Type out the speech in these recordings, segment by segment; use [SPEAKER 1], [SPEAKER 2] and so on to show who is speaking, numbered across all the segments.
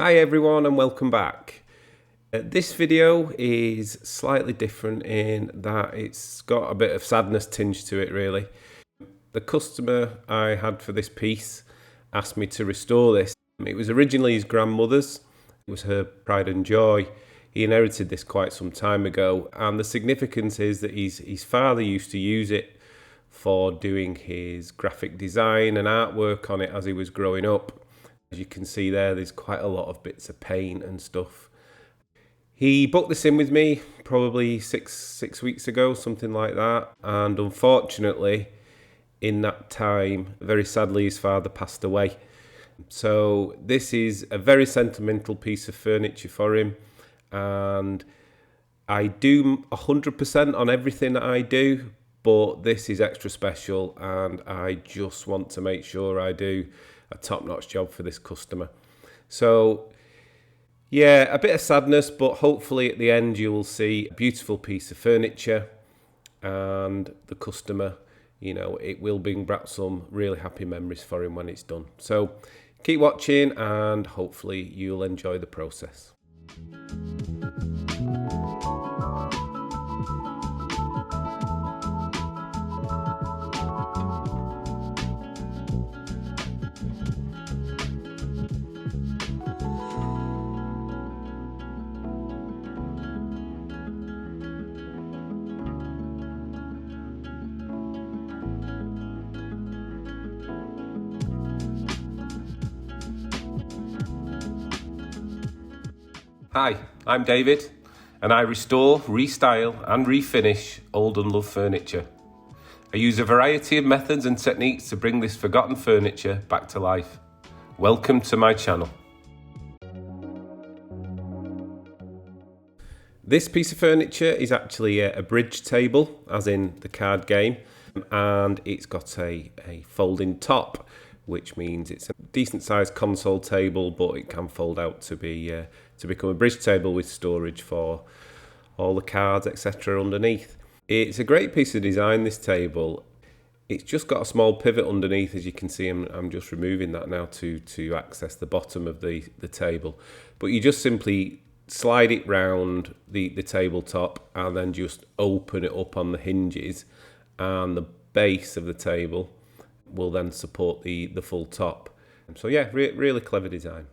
[SPEAKER 1] Hi everyone and welcome back. This video is slightly different in that it's got a bit of sadness tinge to it really. The customer I had for this piece asked me to restore this. It was originally his grandmother's, it was her pride and joy. He inherited this quite some time ago, and the significance is that his father used to use it for doing his graphic design and artwork on it as he was growing up. As you can see there's quite a lot of bits of paint and stuff. He booked this in with me probably six weeks ago, something like that. And unfortunately, in that time, very sadly, his father passed away. So this is a very sentimental piece of furniture for him. And I do 100% on everything that I do, but this is extra special and I just want to make sure I do a top-notch job for this customer. So yeah, a bit of sadness, but hopefully at the end you will see a beautiful piece of furniture and the customer, it will bring back some really happy memories for him when it's done. So keep watching and hopefully you'll enjoy the process. Hi, I'm David, and I restore, restyle and refinish old and loved furniture. I use a variety of methods and techniques to bring this forgotten furniture back to life. Welcome to my channel. This piece of furniture is actually a bridge table, as in the card game, and it's got a folding top, which means it's a decent sized console table, but it can fold out to become a bridge table with storage for all the cards, etc. underneath. It's a great piece of design, this table. It's just got a small pivot underneath, as you can see. I'm just removing that now to access the bottom of the table. But you just simply slide it round the tabletop and then just open it up on the hinges, and the base of the table will then support the full top. So yeah, really clever design.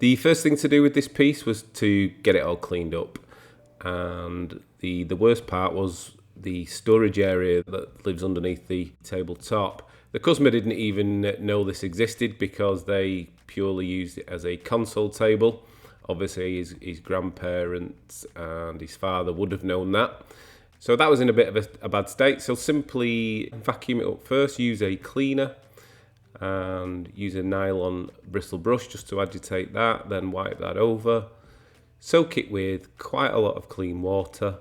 [SPEAKER 1] The first thing to do with this piece was to get it all cleaned up, and the worst part was the storage area that lives underneath the tabletop. The customer didn't even know this existed because they purely used it as a console table. Obviously his grandparents and his father would have known that. So that was in a bit of a bad state. So simply vacuum it up first, use a cleaner and use a nylon bristle brush just to agitate that, then wipe that over, soak it with quite a lot of clean water,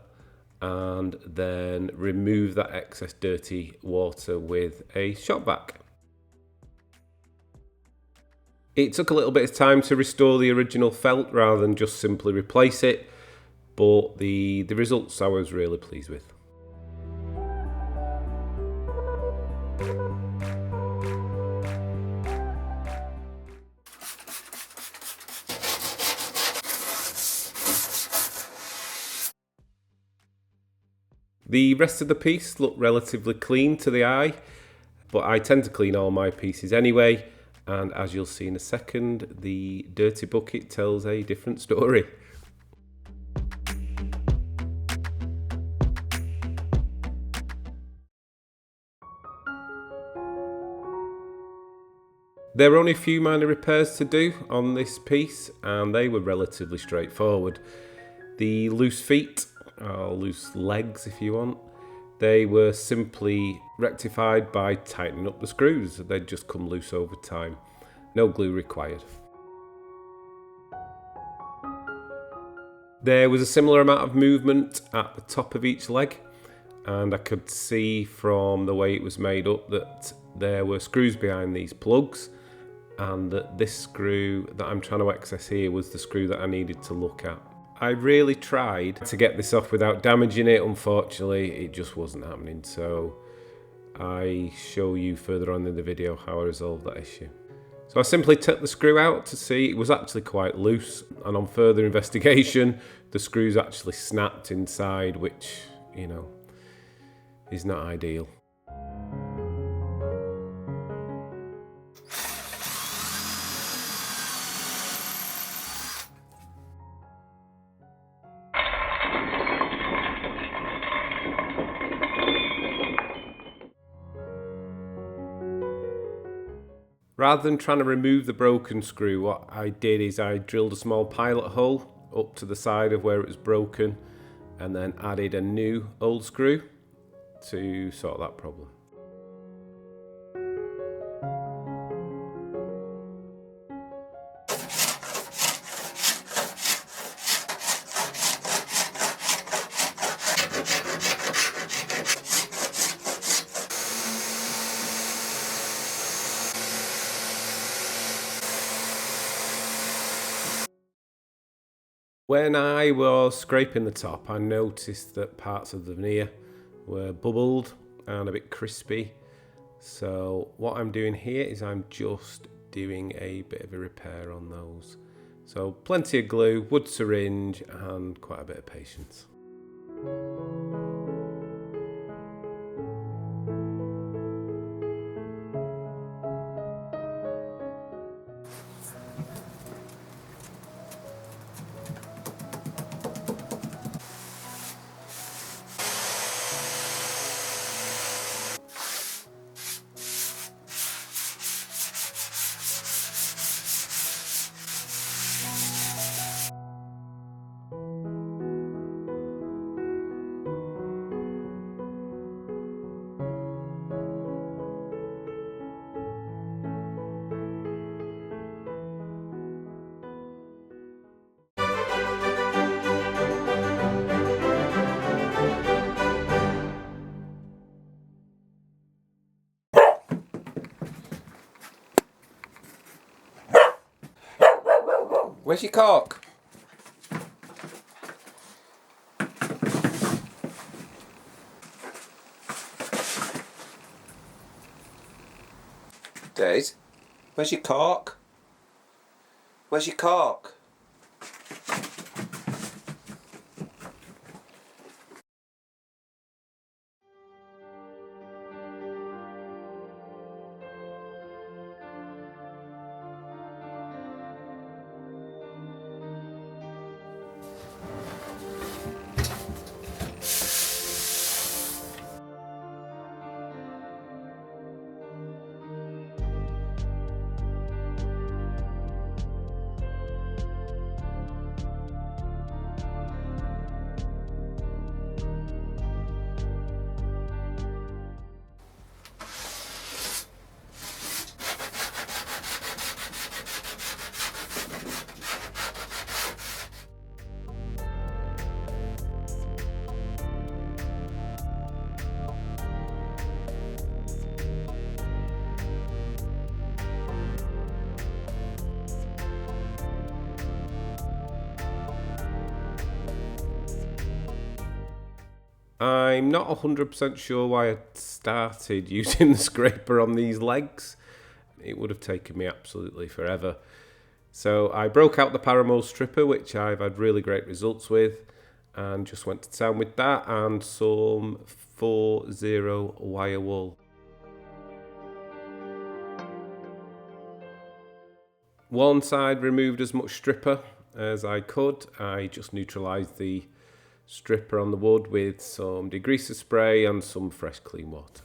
[SPEAKER 1] and then remove that excess dirty water with a shop vac. It took a little bit of time to restore the original felt rather than just simply replace it, but the results I was really pleased with. The rest of the piece looked relatively clean to the eye, but I tend to clean all my pieces anyway, and as you'll see in a second, the dirty bucket tells a different story. There were only a few minor repairs to do on this piece, and they were relatively straightforward. The loose feet, or loose legs if you want, they were simply rectified by tightening up the screws. They'd just come loose over time. No glue required. There was a similar amount of movement at the top of each leg, and I could see from the way it was made up that there were screws behind these plugs, and that this screw that I'm trying to access here was the screw that I needed to look at. I really tried to get this off without damaging it. Unfortunately, it just wasn't happening, so I show you further on in the video how I resolved that issue. So I simply took the screw out to see it was actually quite loose, and on further investigation the screws actually snapped inside, which, you know, is not ideal. Rather than trying to remove the broken screw, what I did is I drilled a small pilot hole up to the side of where it was broken, and then added a new old screw to sort that problem. When I was scraping the top, I noticed that parts of the veneer were bubbled and a bit crispy. So what I'm doing here is I'm just doing a bit of a repair on those. So plenty of glue, wood syringe, and quite a bit of patience. Where's your cork? Days, where's your cork? Where's your cork? I'm not 100% sure why I started using the scraper on these legs. It would have taken me absolutely forever. So I broke out the Paramount stripper, which I've had really great results with, and just went to town with that and some 4-0 wire wool. One side removed as much stripper as I could. I just neutralised the stripper on the wood with some degreaser spray and some fresh clean water.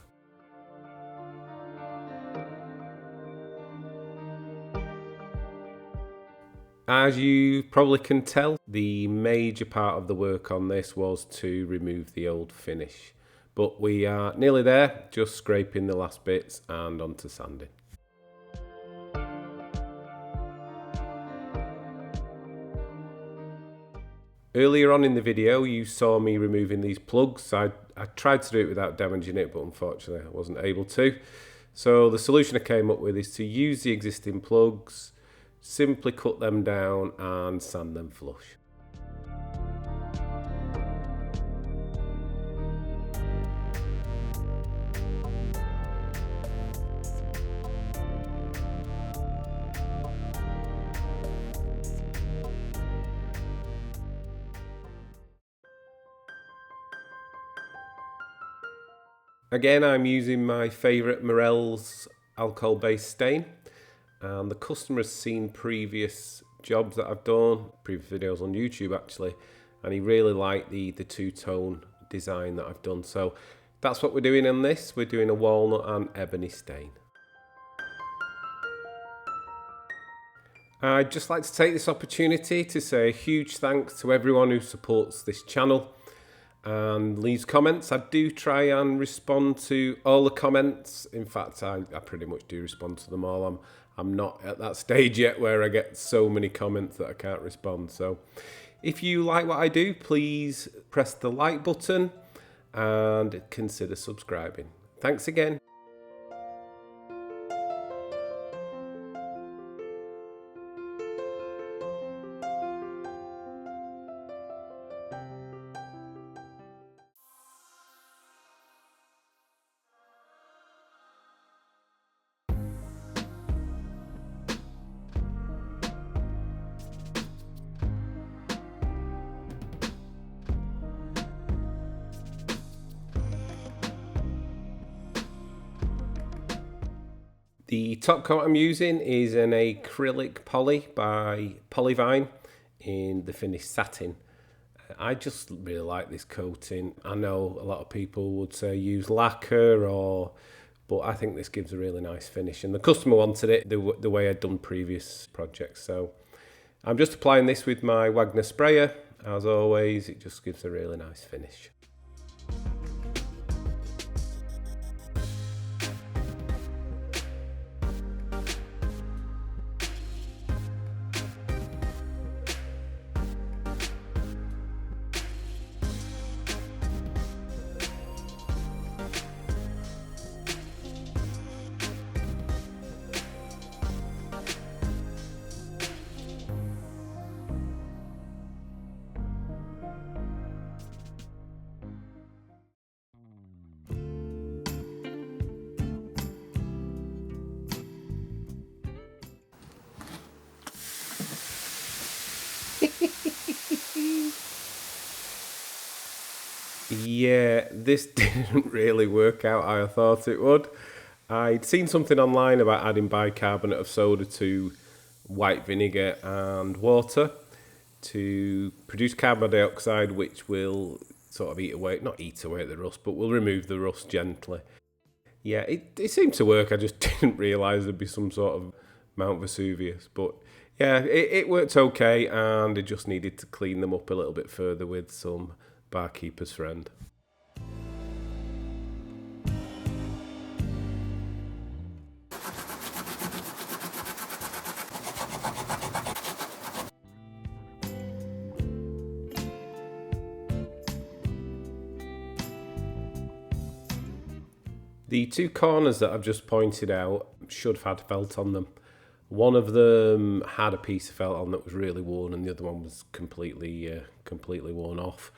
[SPEAKER 1] As you probably can tell, the major part of the work on this was to remove the old finish, but we are nearly there, just scraping the last bits and onto sanding. Earlier on in the video you saw me removing these plugs. I I tried to do it without damaging it, but unfortunately I wasn't able to. So the solution I came up with is to use the existing plugs, simply cut them down and sand them flush. Again, I'm using my favourite Morel's alcohol-based stain, and the customer has seen previous jobs that I've done, previous videos on YouTube actually, and he really liked the two-tone design that I've done. So that's what we're doing on this. We're doing a walnut and ebony stain. I'd just like to take this opportunity to say a huge thanks to everyone who supports this channel and leaves comments. I do try and respond to all the comments. In fact, I pretty much do respond to them all. I'm not at that stage yet where I get so many comments that I can't respond. So if you like what I do, please press the like button and consider subscribing. Thanks again. The top coat I'm using is an acrylic poly by Polyvine in the finished satin. I just really like this coating. I know a lot of people would say use lacquer, but I think this gives a really nice finish, and the customer wanted it the way I'd done previous projects. So I'm just applying this with my Wagner sprayer. As always, it just gives a really nice finish. Yeah, this didn't really work out how I thought it would. I'd seen something online about adding bicarbonate of soda to white vinegar and water to produce carbon dioxide, which will sort of not eat away at the rust, but will remove the rust gently. Yeah, it seemed to work. I just didn't realise there'd be some sort of Mount Vesuvius. But yeah, it worked okay, and I just needed to clean them up a little bit further with some Barkeeper's Friend. The two corners that I've just pointed out should have had felt on them. One of them had a piece of felt on that was really worn, and the other one was completely worn off.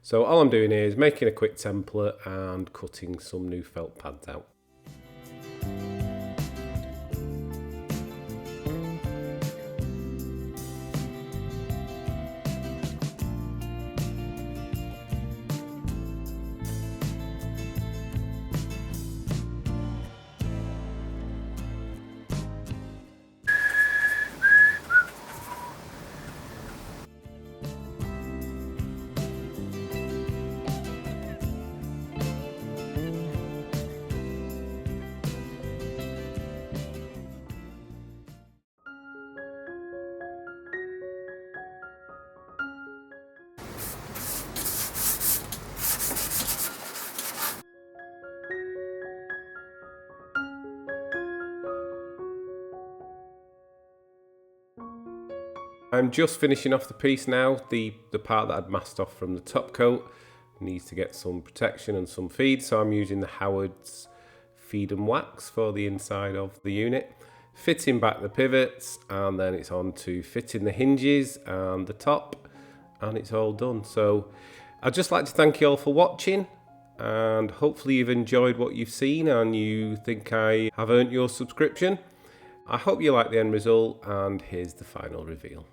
[SPEAKER 1] So all I'm doing here is making a quick template and cutting some new felt pads out. I'm just finishing off the piece now, the part that I'd masked off from the top coat. needs to get some protection and some feed, so I'm using the Howard's feed and wax for the inside of the unit, fitting back the pivots, and then it's on to fitting the hinges and the top, and it's all done. So I'd just like to thank you all for watching, and hopefully you've enjoyed what you've seen and you think I have earned your subscription. I hope you like the end result, and here's the final reveal.